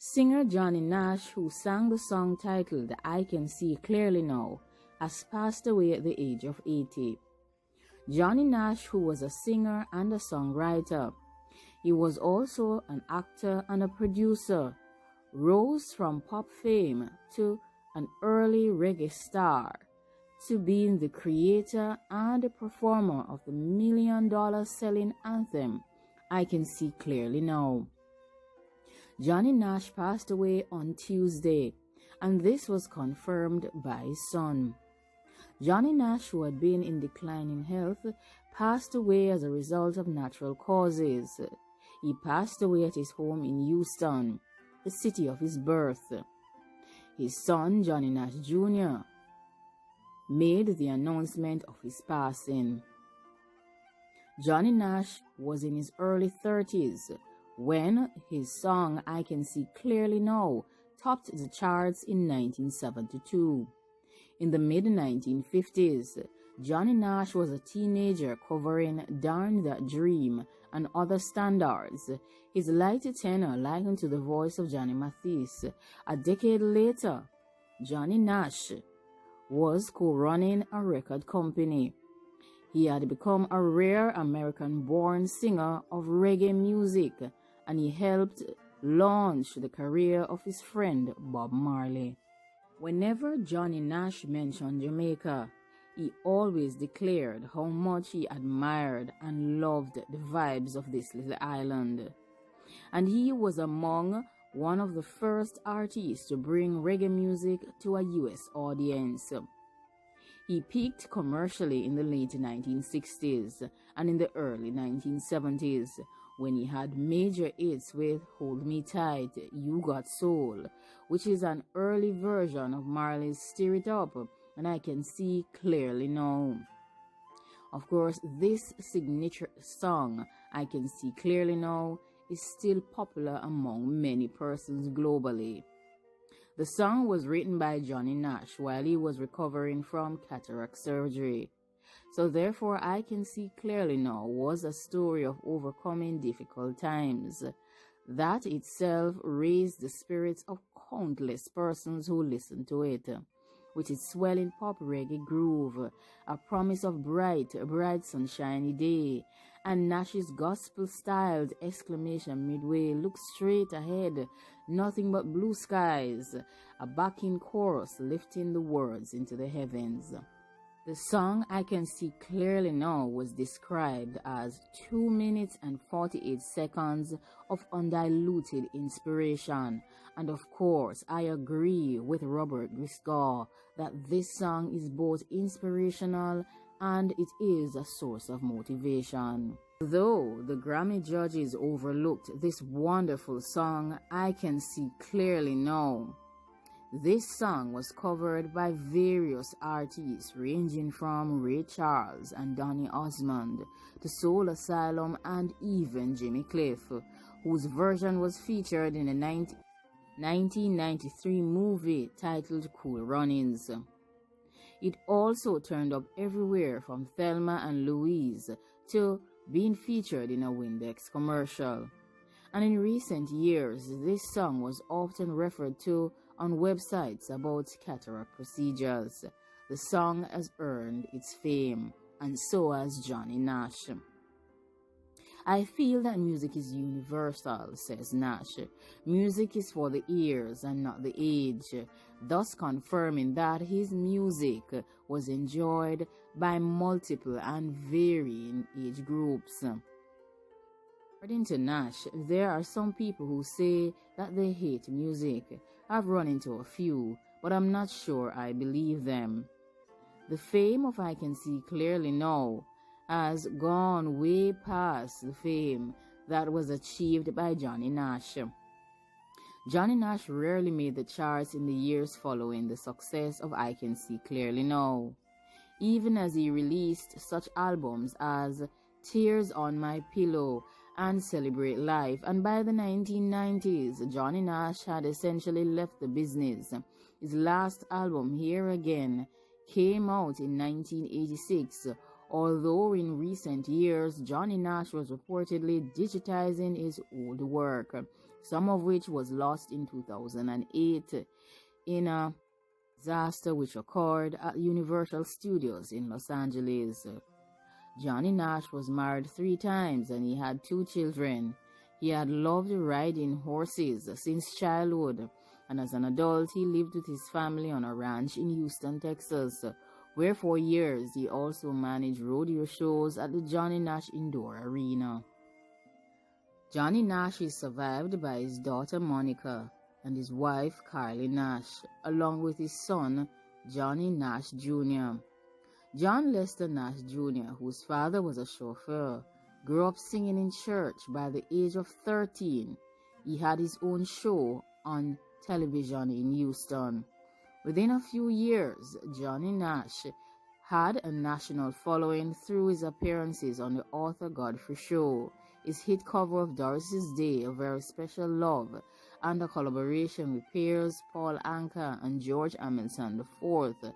Singer Johnny Nash, who sang the song titled I Can See Clearly Now, has passed away at the age of 80. Johnny Nash, who was a singer and a songwriter, he was also an actor and a producer, rose from pop fame to an early reggae star, to being the creator and the performer of the million-dollar selling anthem, I Can See Clearly Now. Johnny Nash passed away on Tuesday, and this was confirmed by his son. Johnny Nash, who had been in declining health, passed away as a result of natural causes. He passed away at his home in Houston, the city of his birth. His son, Johnny Nash Jr., made the announcement of his passing. Johnny Nash was in his early 30s when his song I Can See Clearly Now topped the charts in 1972. In the mid-1950s, Johnny Nash was a teenager covering Darn That Dream and other standards, his light tenor likened to the voice of Johnny Mathis. A decade later, Johnny Nash was co-running a record company. He had become a rare American-born singer of reggae music, and he helped launch the career of his friend Bob Marley. Whenever Johnny Nash mentioned Jamaica, he always declared how much he admired and loved the vibes of this little island. And he was among one of the first artists to bring reggae music to a U.S. audience. He peaked commercially in the late 1960s and in the early 1970s, when he had major hits with Hold Me Tight, You Got Soul, which is an early version of Marley's Stir It Up and I Can See Clearly Now. Of course, this signature song, I Can See Clearly Now, is still popular among many persons globally. The song was written by Johnny Nash while he was recovering from cataract surgery. So therefore, I Can See Clearly Now was a story of overcoming difficult times. That itself raised the spirits of countless persons who listened to it, with its swelling pop reggae groove, a promise of bright sunshiny day, and Nash's gospel-styled exclamation midway, look straight ahead, nothing but blue skies, a backing chorus lifting the words into the heavens. The song I Can See Clearly Now was described as 2 minutes and 48 seconds of undiluted inspiration. And of course, I agree with Robert Grisgaw that this song is both inspirational and it is a source of motivation. Though the Grammy judges overlooked this wonderful song, I Can See Clearly Now, this song was covered by various artists ranging from Ray Charles and Donny Osmond to Soul Asylum and even Jimmy Cliff, whose version was featured in the 1993 movie titled Cool Runnings. It also turned up everywhere from Thelma and Louise to being featured in a Windex commercial. And in recent years, this song was often referred to on websites about cataract procedures. The song has earned its fame, and so has Johnny Nash. I feel that music is universal, says Nash. Music is for the ears and not the age, thus confirming that his music was enjoyed by multiple and varying age groups. According to Nash, there are some people who say that they hate music. I've run into a few, but I'm not sure I believe them. The fame of I Can See Clearly Now has gone way past the fame that was achieved by Johnny Nash. Johnny Nash rarely made the charts in the years following the success of I Can See Clearly Now, even as he released such albums as Tears on My Pillow and Celebrate Life, and by the 1990s, Johnny Nash had essentially left the business. His last album, Here Again, came out in 1986, although in recent years, Johnny Nash was reportedly digitizing his old work, some of which was lost in 2008 in a disaster which occurred at Universal Studios in Los Angeles. Johnny Nash was married 3 times and he had 2 children. He had loved riding horses since childhood, and as an adult he lived with his family on a ranch in Houston, Texas, where for years he also managed rodeo shows at the Johnny Nash Indoor Arena. Johnny Nash is survived by his daughter Monica and his wife Carly Nash, along with his son Johnny Nash Jr. John Lester Nash Jr., whose father was a chauffeur, grew up singing in church by the age of 13. He had his own show on television in Houston. Within a few years, Johnny Nash had a national following through his appearances on the Arthur Godfrey Show, his hit cover of Doris's Day, A Very Special Love, and a collaboration with peers Paul Anka and George Amundsen IV,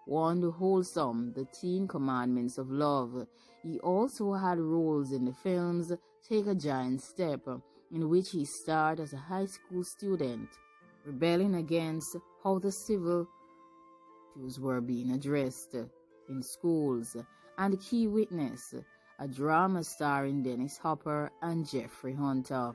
won the wholesome The 10 Commandments of Love. He also had roles in the films Take a Giant Step, in which he starred as a high school student, rebelling against how the civil issues were being addressed in schools, and Key Witness, a drama starring Dennis Hopper and Jeffrey Hunter.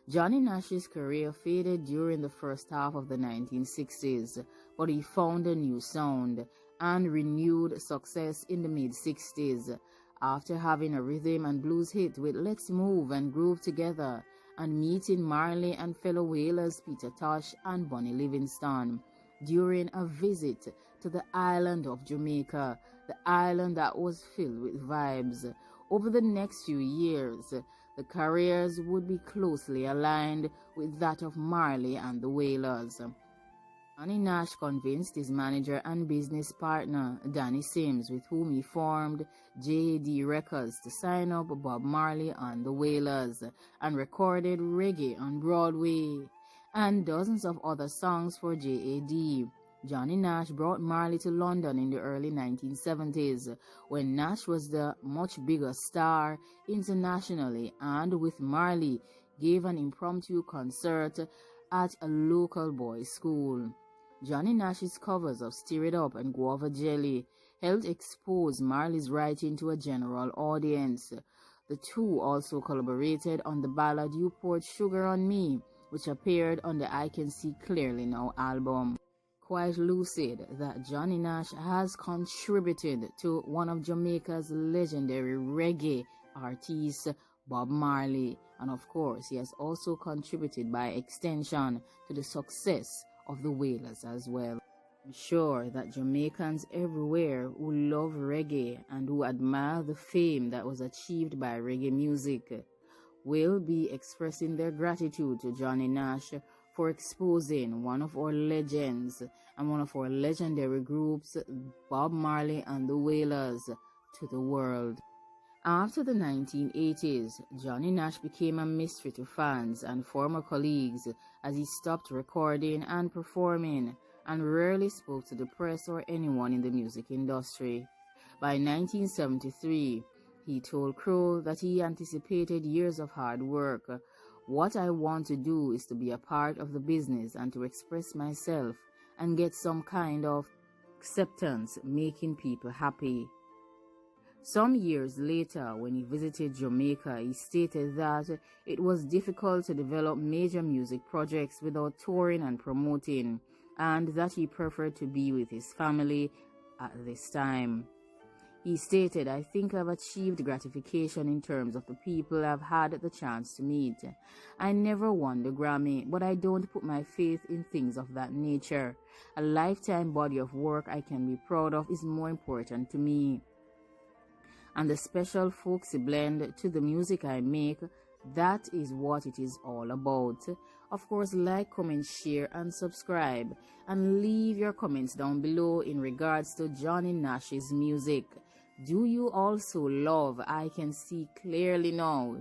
Johnny Nash's career faded during the first half of the 1960s, but he found a new sound and renewed success in the mid-60s after having a rhythm and blues hit with Let's Move and Groove Together and meeting Marley and fellow Wailers Peter Tosh and Bonnie Livingston during a visit to the island of Jamaica, the island that was filled with vibes. Over the next few years, the careers would be closely aligned with that of Marley and the Wailers. Johnny Nash convinced his manager and business partner, Danny Sims, with whom he formed JAD Records, to sign up Bob Marley and the Wailers and recorded reggae on Broadway and dozens of other songs for JAD. Johnny Nash brought Marley to London in the early 1970s, when Nash was the much bigger star internationally, and with Marley gave an impromptu concert at a local boys' school. Johnny Nash's covers of Stir It Up and Guava Jelly helped expose Marley's writing to a general audience. The two also collaborated on the ballad You Poured Sugar on Me, which appeared on the I Can See Clearly Now album. Quite lucid that Johnny Nash has contributed to one of Jamaica's legendary reggae artists, Bob Marley, and of course he has also contributed by extension to the success of the Wailers as well. I'm sure that Jamaicans everywhere who love reggae and who admire the fame that was achieved by reggae music will be expressing their gratitude to Johnny Nash for exposing one of our legends and one of our legendary groups, Bob Marley and the Wailers, to the world. After the 1980s, Johnny Nash became a mystery to fans and former colleagues as he stopped recording and performing and rarely spoke to the press or anyone in the music industry. By 1973, he told Crow that he anticipated years of hard work. What I want to do is to be a part of the business and to express myself and get some kind of acceptance, making people happy. Some years later, when he visited Jamaica, he stated that it was difficult to develop major music projects without touring and promoting, and that he preferred to be with his family at this time. He stated, I think I've achieved gratification in terms of the people I've had the chance to meet. I never won the Grammy, but I don't put my faith in things of that nature. A lifetime body of work I can be proud of is more important to me. And the special folksy blend to the music I make, that is what it is all about. Of course, like, comment, share, and subscribe. And leave your comments down below in regards to Johnny Nash's music. Do you also love I Can See Clearly Now?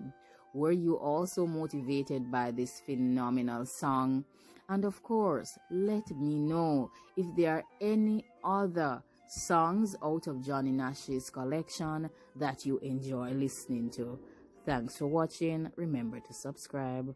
Were you also motivated by this phenomenal song? And of course, let me know if there are any other songs out of Johnny Nash's collection that you enjoy listening to. Thanks for watching. Remember to subscribe.